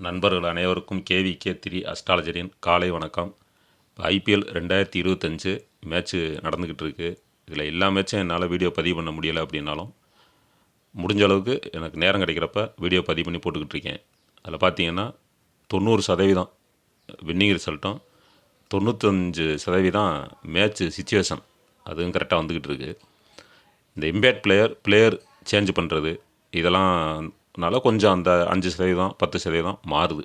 நண்பர்கள் அனைவருக்கும் KVK3 அஸ்ட்ராலஜரின் காலை வணக்கம். இப்போ IPL 2025 மேட்ச்சு நடந்துக்கிட்டு இருக்குது. இதில் எல்லா மேட்சும் என்னால் வீடியோ பதிவு பண்ண முடியலை அப்படின்னாலும் முடிஞ்ச அளவுக்கு எனக்கு நேரம் கிடைக்கிறப்ப வீடியோ பதிவு பண்ணி போட்டுக்கிட்டு இருக்கேன். அதில் பார்த்தீங்கன்னா 90% வின்னிங் ரிசல்ட்டும் 95% மேட்ச்சு சிச்சுவேஷன் அதுவும் கரெக்டாக வந்துக்கிட்டு இருக்குது. இந்த இம்பேக்ட் பிளேயர் சேஞ்ச் பண்ணுறது இதெல்லாம்னால கொஞ்சம் அந்த 5% 10% மாறுது.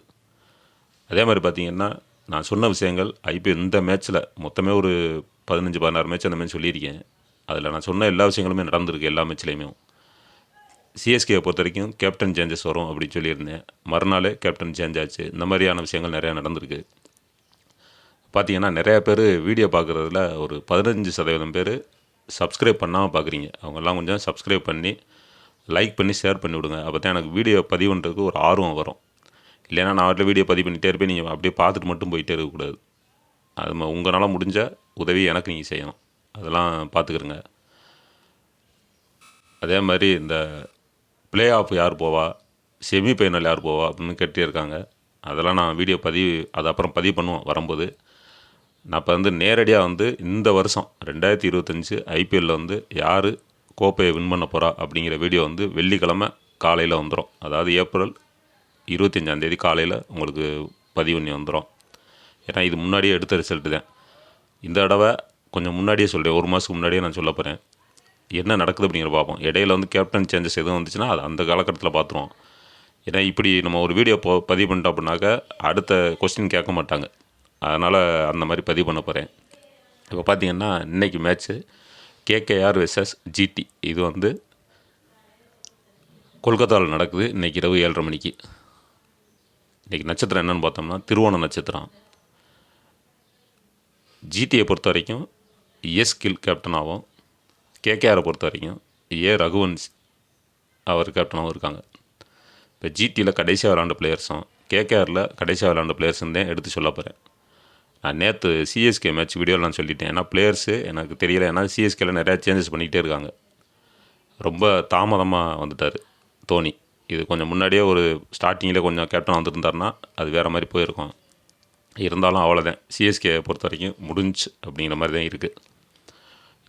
அதே மாதிரி பார்த்திங்கன்னா நான் சொன்ன விஷயங்கள் IPL இந்த மேட்ச்சில் மொத்தமே ஒரு 15-16 மேட்ச் அந்த மாதிரி சொல்லியிருக்கேன். அதில் நான் சொன்ன எல்லா விஷயங்களுமே நடந்திருக்கு. எல்லா மேட்ச்லேயுமே சிஎஸ்கேவை பொறுத்த வரைக்கும் கேப்டன் சேஞ்சஸ் வரும் அப்படின்னு சொல்லியிருந்தேன். மறுநாள் கேப்டன் சேஞ்ச் ஆச்சு. இந்த மாதிரியான விஷயங்கள் நிறையா நடந்திருக்கு. பார்த்திங்கன்னா நிறையா பேர் வீடியோ பார்க்குறதுல ஒரு 15% பேர் சப்ஸ்கிரைப் பண்ணாமல் பார்க்குறீங்க. அவங்கெல்லாம் கொஞ்சம் சப்ஸ்கிரைப் பண்ணி லைக் பண்ணி ஷேர் பண்ணி விடுங்க. அப்போ தான் எனக்கு வீடியோ பதிவு பண்ணுறதுக்கு ஒரு ஆர்வம் வரும். இல்லைன்னா நான் அதில் வீடியோ பதிவு பண்ணிகிட்டே இருப்பேன். நீங்கள் அப்படியே பார்த்துட்டு மட்டும் போயிட்டே இருக்கக்கூடாது. அது உங்களால் முடிஞ்ச உதவி எனக்கு நீங்கள் செய்யணும். அதெல்லாம் பார்த்துக்கிறங்க. அதே மாதிரி இந்த ப்ளே ஆஃப் யார் போவா, செமி ஃபைனல் யார் போவா அப்படின்னு கேட்டே இருக்காங்க. அதெல்லாம் நான் வீடியோ அது அப்புறம் பதிவு பண்ணுவோம் வரும்போது. நான் இப்போ நேரடியாக இந்த வருஷம் 2025 IPL யார் கோப்பையை வின் பண்ண போகிறா அப்படிங்கிற வீடியோ வெள்ளிக்கிழமை காலையில் வந்துடும். அதாவது ஏப்ரல் 25 காலையில் உங்களுக்கு பதிவு பண்ணி வந்துடும். ஏன்னா இது முன்னாடியே எடுத்த ரிசல்ட்டு தான். இந்த தடவை கொஞ்சம் முன்னாடியே சொல்கிறேன். ஒரு மாதத்துக்கு முன்னாடியே நான் சொல்ல போகிறேன். என்ன நடக்குது அப்படிங்கிற பார்ப்போம். இடையில கேப்டன் சேஞ்சஸ் எதுவும் வந்துச்சுன்னா அது அந்த காலகட்டத்தில் பார்த்துருவோம். ஏன்னா இப்படி நம்ம ஒரு வீடியோ பதிவு பண்ணிட்டோம் அப்படின்னாக்கா அடுத்த கொஸ்டின் கேட்க மாட்டாங்க. அதனால் அந்த மாதிரி பதிவு பண்ண போகிறேன். இப்போ பார்த்திங்கன்னா இன்றைக்கி மேட்ச்சு KKR vs GT. இது கொல்கத்தாவில் நடக்குது. இன்றைக்கி இரவு 7:30 மணிக்கு. இன்றைக்கி நட்சத்திரம் என்னென்னு பார்த்தோம்னா திருவோண நட்சத்திரம். GTயை பொறுத்த வரைக்கும் கில் கேப்டனாகவும், KKRை பொறுத்த வரைக்கும் ரகுவன்ஸ் அவர் கேப்டனாகவும் இருக்காங்க. இப்போ GTயில் கடைசியாக விளாண்ட பிளேயர்ஸும் KKRயில் கடைசியாக விளாண்ட பிளேயர்ஸும் தான் எடுத்து சொல்ல போகிறேன். நான் நேற்று CSK மேட்ச் வீடியோவில் நான் சொல்லிட்டேன். ஏன்னா பிளேயர்ஸு எனக்கு தெரியலை. ஏன்னா CSKல நிறையா சேஞ்சஸ் பண்ணிக்கிட்டே இருக்காங்க. ரொம்ப தாமதமாக வந்துட்டார் தோனி. இது கொஞ்சம் முன்னாடியே ஒரு ஸ்டார்டிங்கில் கொஞ்சம் கேப்டன் வந்துருந்தாருன்னா அது வேறு மாதிரி போயிருக்கும். இருந்தாலும் அவ்வளோதான். CSK பொறுத்த வரைக்கும் முடிஞ்சு அப்படிங்கிற மாதிரி தான் இருக்குது.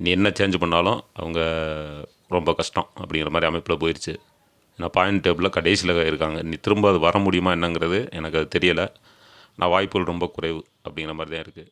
இனி என்ன சேஞ்ச் பண்ணாலும் அவங்க ரொம்ப கஷ்டம் அப்படிங்கிற மாதிரி அமைப்பில் போயிடுச்சு. ஏன்னா பாயிண்ட் டேபிளில் கடைசியில் இருக்காங்க. இனி திரும்ப அது வர முடியுமா என்னங்கிறது எனக்கு அது தெரியலை. நான் வாய்ப்புகள் ரொம்ப குறைவு அப்படிங்கிற மாதிரி தான் இருக்குது.